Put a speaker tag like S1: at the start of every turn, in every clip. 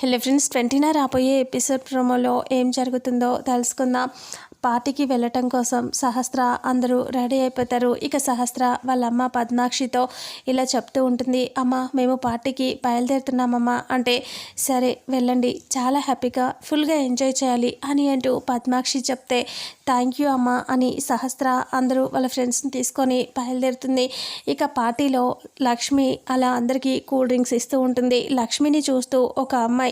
S1: Hello friends, 29 రాబోయే episode ప్రోమోలో ఏం జరుగుతుందో తెలుసుకుందాం. పార్టీకి వెళ్ళటం కోసం సహస్ర అందరూ రెడీ అయిపోతారు. ఇక సహస్ర వాళ్ళ అమ్మ పద్మాక్షితో ఇలా చెప్తూ ఉంటుంది, అమ్మ మేము పార్టీకి బయలుదేరుతున్నామమ్మా అంటే, సరే వెళ్ళండి, చాలా హ్యాపీగా ఫుల్గా ఎంజాయ్ చేయాలి అని అంటూ పద్మాక్షి చెప్తే, థ్యాంక్ యూ అమ్మ అని సహస్ర అందరూ వాళ్ళ ఫ్రెండ్స్ని తీసుకొని బయలుదేరుతుంది. ఇక పార్టీలో లక్ష్మి అలా అందరికీ కూల్ డ్రింక్స్ ఇస్తూ ఉంటుంది. లక్ష్మిని చూస్తూ ఒక అమ్మాయి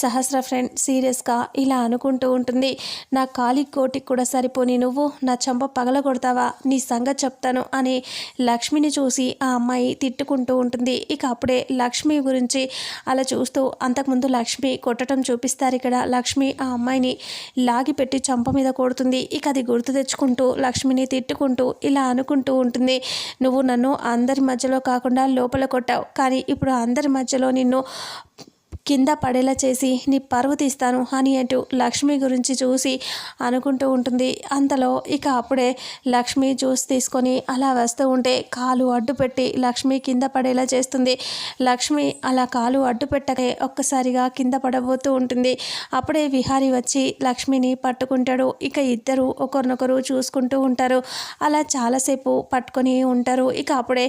S1: సహస్ర ఫ్రెండ్ సీరియస్గా ఇలా అనుకుంటూ ఉంటుంది, నా కాలి కోటికి కూడా సరిపోని నువ్వు నా చెంప పగలగొడతావా, నీ సంగతి చెప్తాను అని లక్ష్మిని చూసి ఆ అమ్మాయి తిట్టుకుంటూ ఉంటుంది. ఇక అప్పుడే లక్ష్మి గురించి అలా చూస్తూ, అంతకుముందు లక్ష్మి కొట్టడం చూపిస్తారు. ఇక్కడ లక్ష్మి ఆ అమ్మాయిని లాగి పెట్టి చెంప మీద కొడుతుంది. ఇక అది గుర్తు తెచ్చుకుంటూ లక్ష్మిని తిట్టుకుంటూ ఇలా అనుకుంటూ ఉంటుంది, నువ్వు నన్ను అందరి మధ్యలో కాకుండా లోపల కొట్టావు, కానీ ఇప్పుడు అందరి మధ్యలో నిన్ను కింద పడేలా చేసి నీ పరువు తీస్తాను అని అంటూ లక్ష్మి గురించి చూసి అనుకుంటూ ఉంటుంది. అంతలో ఇక అప్పుడే లక్ష్మి జ్యూస్ తీసుకొని అలా వస్తూ ఉంటే కాలు అడ్డు పెట్టి లక్ష్మి కింద పడేలా చేస్తుంది. లక్ష్మి అలా కాలు అడ్డు పెట్టకే ఒక్కసారిగా కింద పడబోతూ ఉంటుంది. అప్పుడే విహారీ వచ్చి లక్ష్మిని పట్టుకుంటాడు. ఇక ఇద్దరు ఒకరినొకరు చూసుకుంటూ ఉంటారు. అలా చాలాసేపు పట్టుకొని ఉంటారు. ఇక అప్పుడే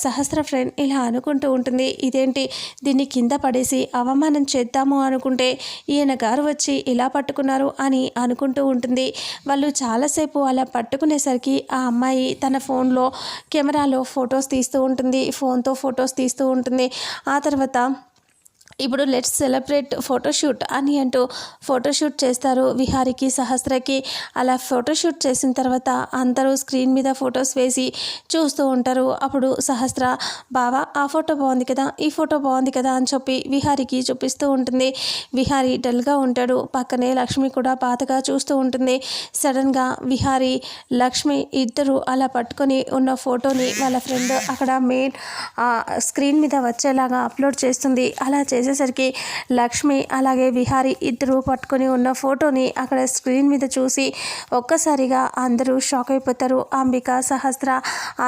S1: సహస్ర ఫ్రెండ్ ఇలా అనుకుంటూ ఉంటుంది, ఇదేంటి దీన్ని కింద పడేసి అవమానం చేద్దాము అనుకుంటే ఈయన గారు వచ్చి ఇలా పట్టుకున్నారు అని అనుకుంటూ ఉంటుంది. వాళ్ళు చాలాసేపు అలా పట్టుకునేసరికి ఆ అమ్మాయి తన ఫోన్లో కెమెరాలో ఫొటోస్ తీస్తూ ఉంటుంది, ఫోన్తో ఫొటోస్ తీస్తూ ఉంటుంది. ఆ తర్వాత ఇప్పుడు లెట్స్ సెలబ్రేట్ ఫోటోషూట్ అని అంటూ ఫోటోషూట్ చేస్తారు విహారికి సహస్రకి. అలా ఫోటోషూట్ చేసిన తర్వాత అందరూ స్క్రీన్ మీద ఫొటోస్ వేసి చూస్తూ ఉంటారు. అప్పుడు సహస్ర, బావా ఆ ఫోటో బాగుంది కదా, ఈ ఫోటో బాగుంది కదా అని చెప్పి విహారికి చూపిస్తూ ఉంటుంది. విహారీ డల్గా ఉంటాడు. పక్కనే లక్ష్మి కూడా బాధగా చూస్తూ ఉంటుంది. సడన్గా విహారీ లక్ష్మి ఇద్దరు అలా పట్టుకొని ఉన్న ఫోటోని వాళ్ళ ఫ్రెండ్ అక్కడ మెయిన్ స్క్రీన్ మీద వచ్చేలాగా అప్లోడ్ చేస్తుంది. అలా చేసేసరికి లక్ష్మి అలాగే విహారీ ఇద్దరు పట్టుకొని ఉన్న ఫోటోని అక్కడ స్క్రీన్ మీద చూసి ఒక్కసారిగా అందరూ షాక్ అయిపోతారు. అంబిక సహస్ర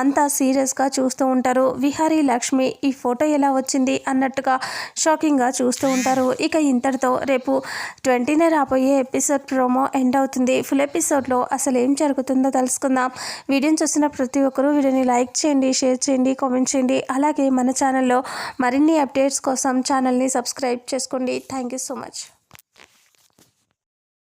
S1: అంతా సీరియస్గా చూస్తూ ఉంటారు. విహారీ లక్ష్మి ఈ ఫోటో ఎలా వచ్చింది అన్నట్టుగా షాకింగ్గా చూస్తూ ఉంటారు. ఇక ఇంతటితో రేపు 29 రాబోయే ఎపిసోడ్ ప్రోమో ఎండ్ అవుతుంది. ఫుల్ ఎపిసోడ్లో అసలు ఏం జరుగుతుందో తెలుసుకుందాం. వీడియోని చూసిన ప్రతి ఒక్కరూ వీడియోని లైక్ చేయండి, షేర్ చేయండి, కామెంట్ చేయండి. అలాగే మన ఛానల్లో మరిన్ని అప్డేట్స్ కోసం ఛానల్ని సబ్స్క్రైబ్ చేసుకోండి. Thank you so much.